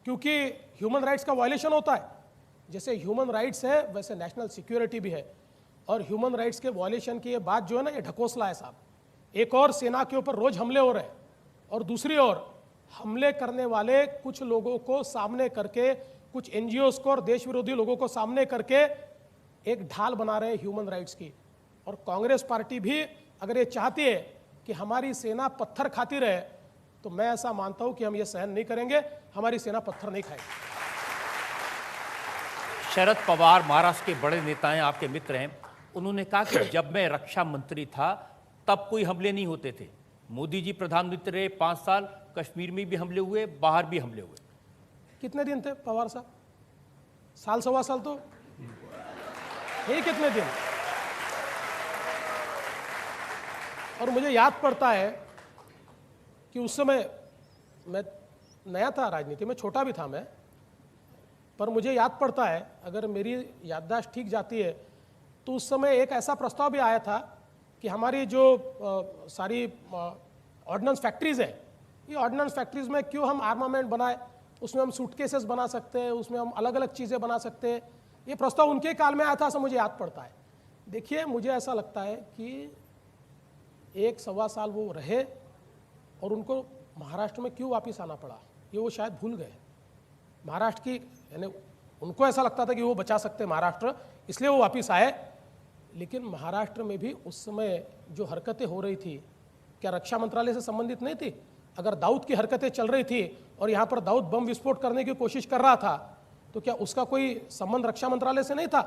क्योंकि ह्यूमन राइट्स का वायलेशन होता है। जैसे ह्यूमन राइट्स है वैसे नेशनल सिक्योरिटी भी है, और ह्यूमन राइट्स के वायलेशन की ये बात जो है ना, ये ढकोसला है साहब। एक और सेना के ऊपर रोज हमले हो रहे हैं, और दूसरी ओर हमले करने वाले कुछ लोगों को सामने करके, कुछ एनजीओस को और देश विरोधी लोगों को सामने करके एक ढाल बना रहे हैं ह्यूमन राइट्स की। और कांग्रेस पार्टी भी अगर ये चाहती है कि हमारी सेना पत्थर खाती रहे, तो मैं ऐसा मानता हूं कि हम ये सहन नहीं करेंगे, हमारी सेना पत्थर नहीं खाएगी। शरद पवार महाराष्ट्र के बड़े नेता हैं, आपके मित्र हैं। उन्होंने कहा कि जब मैं रक्षा मंत्री था तब कोई हमले नहीं होते थे। मोदी जी प्रधानमंत्री रहे 5 साल, कश्मीर में भी हमले हुए, बाहर भी हमले हुए। कितने दिन थे पवार साहब? साल सवा साल तो यही, कितने दिन? और मुझे याद पड़ता है कि उस समय मैं नया था राजनीति में, छोटा भी था मैं, पर मुझे याद पड़ता है, अगर मेरी याददाश्त ठीक जाती है, तो उस समय एक ऐसा प्रस्ताव भी आया था कि हमारी जो सारी ऑर्डिनेंस फैक्ट्रीज है, ये ऑर्डिनेंस फैक्ट्रीज में क्यों हम आर्मामेंट बनाए, उसमें हम सूटकेसेस बना सकते हैं, उसमें हम अलग अलग चीज़ें बना सकते हैं। ये प्रस्ताव उनके काल में आया था, ऐसा मुझे याद पड़ता है। देखिए, मुझे ऐसा लगता है कि 1-1.25 साल वो रहे और उनको महाराष्ट्र में क्यों वापस आना पड़ा, ये वो शायद भूल गए। महाराष्ट्र की, यानी उनको ऐसा लगता था कि वो बचा सकते महाराष्ट्र, इसलिए वो वापस आए। लेकिन महाराष्ट्र में भी उस समय जो हरकतें हो रही थी, क्या रक्षा मंत्रालय से संबंधित नहीं थी? अगर दाऊद की हरकतें चल रही थी और यहाँ पर दाऊद बम विस्फोट करने की कोशिश कर रहा था, तो क्या उसका कोई संबंध रक्षा मंत्रालय से नहीं था?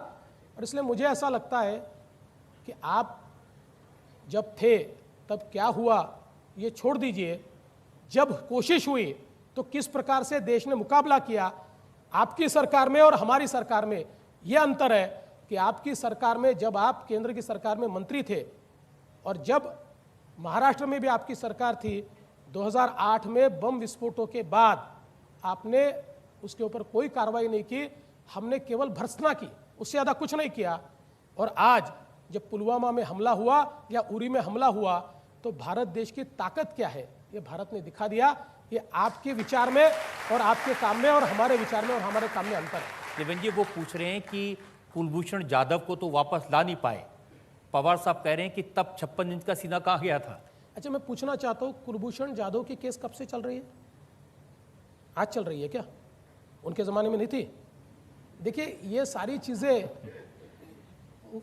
और इसलिए मुझे ऐसा लगता है कि आप जब थे तब क्या हुआ ये छोड़ दीजिए, जब कोशिश हुई तो किस प्रकार से देश ने मुकाबला किया। आपकी सरकार में और हमारी सरकार में यह अंतर है कि आपकी सरकार में जब आप केंद्र की सरकार में मंत्री थे, और जब महाराष्ट्र में भी आपकी सरकार थी, 2008 में बम विस्फोटों के बाद आपने उसके ऊपर कोई कार्रवाई नहीं की, हमने केवल भर्त्सना की, उससे ज़्यादा कुछ नहीं किया। और आज जब पुलवामा में हमला हुआ या उरी में हमला हुआ, तो भारत देश की ताकत क्या है ये भारत ने दिखा दिया। ये आपके विचार में और आपके काम में और हमारे विचार में और हमारे काम में अंतर है। देवेंद्र जी, वो पूछ रहे हैं कि कुलभूषण जाधव को तो वापस ला नहीं पाए, पवार साहब कह रहे हैं कि तब 56 इंच का सीना कहाँ गया था। अच्छा, मैं पूछना चाहता हूँ, कुलभूषण जाधव की केस कब से चल रही है? आज चल रही है क्या? उनके ज़माने में नहीं थी? देखिए, ये सारी चीज़ें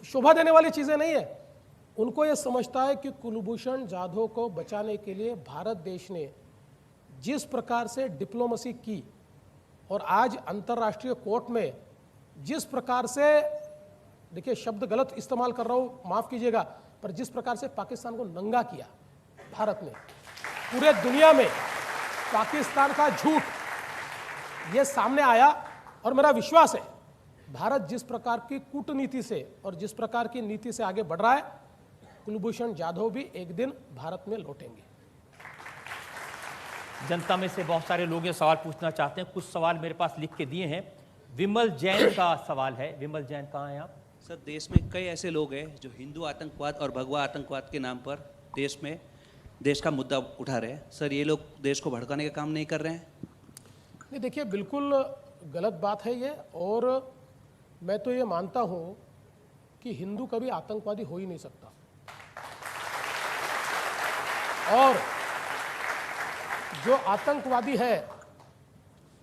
शोभा देने वाली चीज़ें नहीं है। उनको ये समझता है कि कुलभूषण जाधव को बचाने के लिए भारत देश ने जिस प्रकार से डिप्लोमेसी की, और आज अंतर्राष्ट्रीय कोर्ट में जिस प्रकार से, देखिए शब्द गलत इस्तेमाल कर रहा हूँ, माफ़ कीजिएगा, पर जिस प्रकार से पाकिस्तान को नंगा किया भारत ने, पूरे दुनिया में पाकिस्तान का झूठ ये सामने आया। और मेरा विश्वास है भारत जिस प्रकार की कूटनीति से और जिस प्रकार की नीति से आगे बढ़ रहा है, कुलभूषण जाधव भी एक दिन भारत में लौटेंगे। जनता में से बहुत सारे लोग ये सवाल पूछना चाहते हैं, कुछ सवाल मेरे पास लिख के दिए हैं। विमल जैन का सवाल है। विमल जैन, कहाँ हैं आप? सर, देश में कई ऐसे लोग हैं जो हिंदू आतंकवाद और भगवा आतंकवाद के नाम पर देश का मुद्दा उठा रहे हैं। सर, ये लोग देश को भड़काने का काम नहीं कर रहे हैं? नहीं, देखिए बिल्कुल गलत बात है ये, और मैं तो ये मानता हूँ कि हिंदू कभी आतंकवादी हो ही नहीं सकता, और जो आतंकवादी है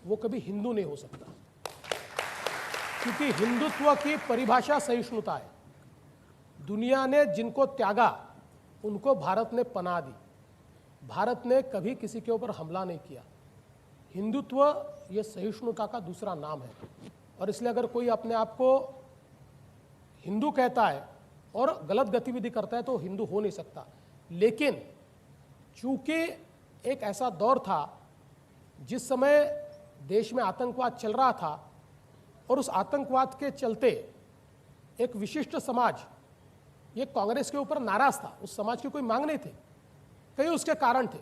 वो कभी हिंदू नहीं हो सकता, क्योंकि हिंदुत्व की परिभाषा सहिष्णुता है। दुनिया ने जिनको त्यागा उनको भारत ने पनाह दी। भारत ने कभी किसी के ऊपर हमला नहीं किया। हिंदुत्व ये सहिष्णुता का दूसरा नाम है, और इसलिए अगर कोई अपने आप को हिंदू कहता है और गलत गतिविधि करता है तो हिंदू हो नहीं सकता। लेकिन चूंकि एक ऐसा दौर था जिस समय देश में आतंकवाद चल रहा था और उस आतंकवाद के चलते एक विशिष्ट समाज ये कांग्रेस के ऊपर नाराज था, उस समाज की कोई मांग नहीं थी, कई उसके कारण थे।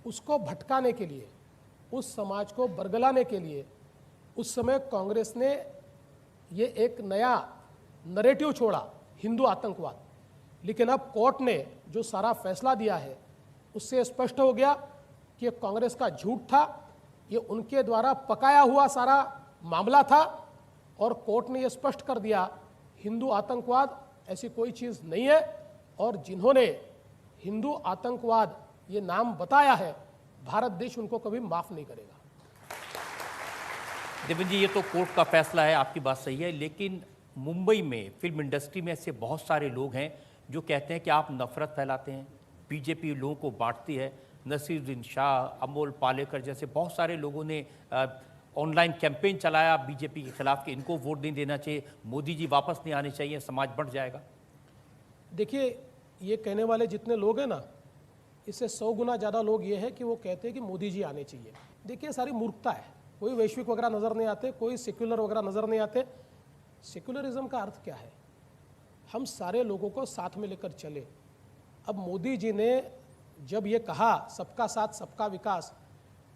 उसको भटकाने के लिए, उस समाज को बरगलाने के लिए उस समय कांग्रेस ने ये एक नया नरेटिव छोड़ा, हिंदू आतंकवाद। लेकिन अब कोर्ट ने जो सारा फैसला दिया है उससे स्पष्ट हो गया कि ये कांग्रेस का झूठ था, ये उनके द्वारा पकाया हुआ सारा मामला था और कोर्ट ने ये स्पष्ट कर दिया हिंदू आतंकवाद ऐसी कोई चीज़ नहीं है और जिन्होंने हिंदू आतंकवाद ये नाम बताया है भारत देश उनको कभी माफ नहीं करेगा। देवेंद्र जी, ये तो कोर्ट का फैसला है, आपकी बात सही है, लेकिन मुंबई में फिल्म इंडस्ट्री में ऐसे बहुत सारे लोग हैं जो कहते हैं कि आप नफरत फैलाते हैं, बीजेपी लोगों को बांटती है। नसीरुद्दीन शाह, अमोल पालेकर जैसे बहुत सारे लोगों ने ऑनलाइन कैंपेन चलाया बीजेपी के खिलाफ कि इनको वोट नहीं देना चाहिए, मोदी जी वापस नहीं आने चाहिए, समाज बढ़ जाएगा। देखिए, ये कहने वाले जितने लोग हैं ना, इससे 100 गुना ज़्यादा लोग ये है कि वो कहते हैं कि मोदी जी आने चाहिए। देखिए, सारी मूर्खता है, कोई वैश्विक वगैरह नज़र नहीं आते, कोई सेक्युलर वगैरह नज़र नहीं आते। सेक्युलरिज्म का अर्थ क्या है? हम सारे लोगों को साथ में लेकर चले। अब मोदी जी ने जब ये कहा सबका साथ सबका विकास,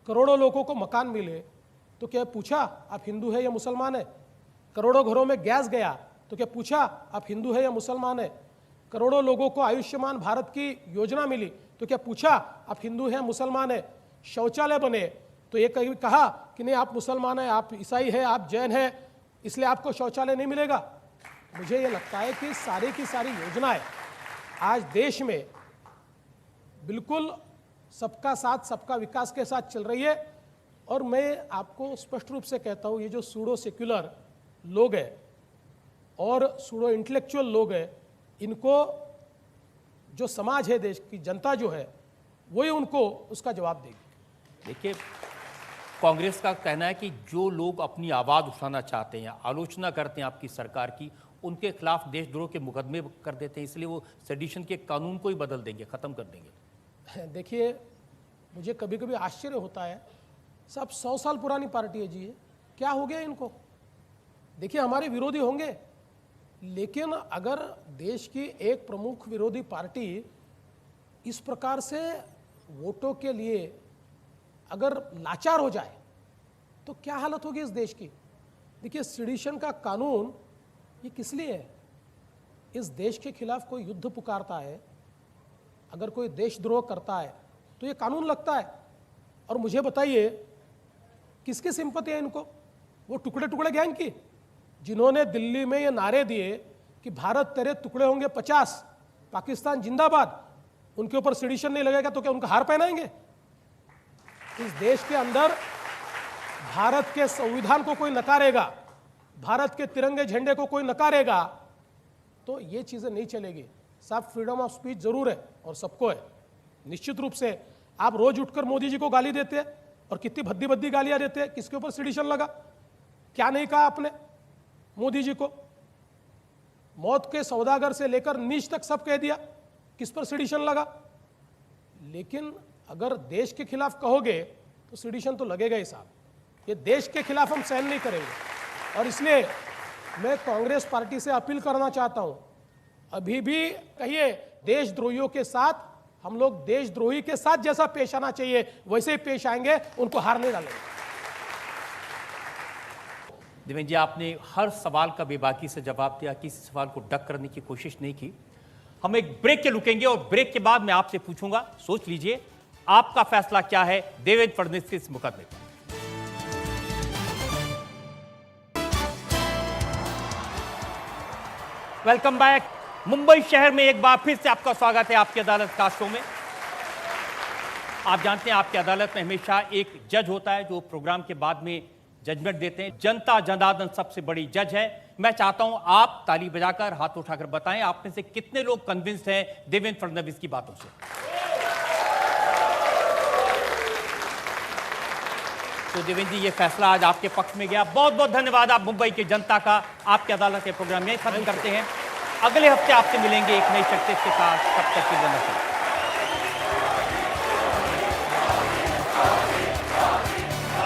करोड़ों लोगों को मकान मिले, तो क्या पूछा आप हिंदू है या मुसलमान है? करोड़ों घरों में गैस गया, तो क्या पूछा आप हिंदू है या मुसलमान है? करोड़ों लोगों को आयुष्मान भारत की योजना मिली, तो क्या पूछा आप हिंदू हैं मुसलमान है? शौचालय बने, तो ये कहीं कहा कि नहीं आप मुसलमान हैं, आप ईसाई हैं, आप जैन हैं, इसलिए आपको शौचालय नहीं मिलेगा। मुझे ये लगता है कि सारी की सारी योजनाएं आज देश में बिल्कुल सबका साथ सबका विकास के साथ चल रही है। और मैं आपको स्पष्ट रूप से कहता हूँ, ये जो सूडो सेक्युलर लोग हैं और सूडो इंटेलेक्चुअल लोग हैं, इनको जो समाज है, देश की जनता जो है, वही उनको उसका जवाब देगी। देखिए, कांग्रेस का कहना है कि जो लोग अपनी आवाज़ उठाना चाहते हैं, आलोचना करते हैं आपकी सरकार की, उनके खिलाफ देशद्रोह के मुकदमे कर देते हैं, इसलिए वो सेडिशन के कानून को ही बदल देंगे, ख़त्म कर देंगे। देखिए, मुझे कभी कभी आश्चर्य होता है, सब 100 साल पुरानी पार्टी है जी, क्या हो गया इनको? देखिए, हमारे विरोधी होंगे, लेकिन अगर देश की एक प्रमुख विरोधी पार्टी इस प्रकार से वोटों के लिए अगर लाचार हो जाए तो क्या हालत होगी इस देश की? देखिए, सेडिशन का कानून ये किस लिए है? इस देश के खिलाफ कोई युद्ध पुकारता है, अगर कोई देशद्रोह करता है तो ये कानून लगता है। और मुझे बताइए, किसकी सिंपत्ति है इनको? वो टुकड़े टुकड़े गैंग की, जिन्होंने दिल्ली में ये नारे दिए कि भारत तेरे टुकड़े होंगे 50, पाकिस्तान जिंदाबाद, उनके ऊपर सेडिशन नहीं लगेगा तो क्या उनका हार पहनाएंगे? इस देश के अंदर भारत के संविधान को कोई नकारेगा, भारत के तिरंगे झंडे को कोई नकारेगा, तो ये चीज़ें नहीं चलेगी। साहब, फ्रीडम ऑफ स्पीच जरूर है और सबको है, निश्चित रूप से। आप रोज उठकर मोदी जी को गाली देते हैं और कितनी भद्दी भद्दी गालियां देते हैं। किसके ऊपर सेडिशन लगा? क्या नहीं कहा आपने मोदी जी को? मौत के सौदागर से लेकर नीच तक सब कह दिया, किस पर सेडिशन लगा? लेकिन अगर देश के खिलाफ कहोगे तो सेडिशन तो लगेगा ही साहब। ये देश के खिलाफ हम सहन नहीं करेंगे। और इसलिए मैं कांग्रेस पार्टी से अपील करना चाहता हूं, अभी भी कहिए देशद्रोहियों के साथ हम लोग देशद्रोही के साथ जैसा पेश आना चाहिए वैसे ही पेश आएंगे, उनको हार नहीं डालेंगे। देवेंद्र जी, आपने हर सवाल का बेबाकी से जवाब दिया, किसी सवाल को डक करने की कोशिश नहीं की। हम एक ब्रेक के रुकेंगे और ब्रेक के बाद मैं आपसे पूछूंगा, सोच लीजिए आपका फैसला क्या है देवेंद्र फडणवीस के इस मुकदमे पर। Welcome back. मुंबई शहर में एक बार फिर से आपका स्वागत है आपकी अदालत का शो में। आप जानते हैं आपकी अदालत में हमेशा एक जज होता है जो प्रोग्राम के बाद में जजमेंट देते हैं। जनता जनार्दन सबसे बड़ी जज है। मैं चाहता हूं आप ताली बजाकर, हाथ उठाकर बताएं आप में से कितने लोग कन्विंस्ड हैं देवेंद्र फडणवीस की बातों से। तो देवेंद्र जी, ये फैसला आज आपके पक्ष में गया। बहुत बहुत धन्यवाद आप मुंबई की जनता का। आपकी अदालत के प्रोग्राम यही खत्म करते हैं। अगले हफ्ते आपसे मिलेंगे एक नई शख्सियत के साथ। तब तक के लिए नमस्कार।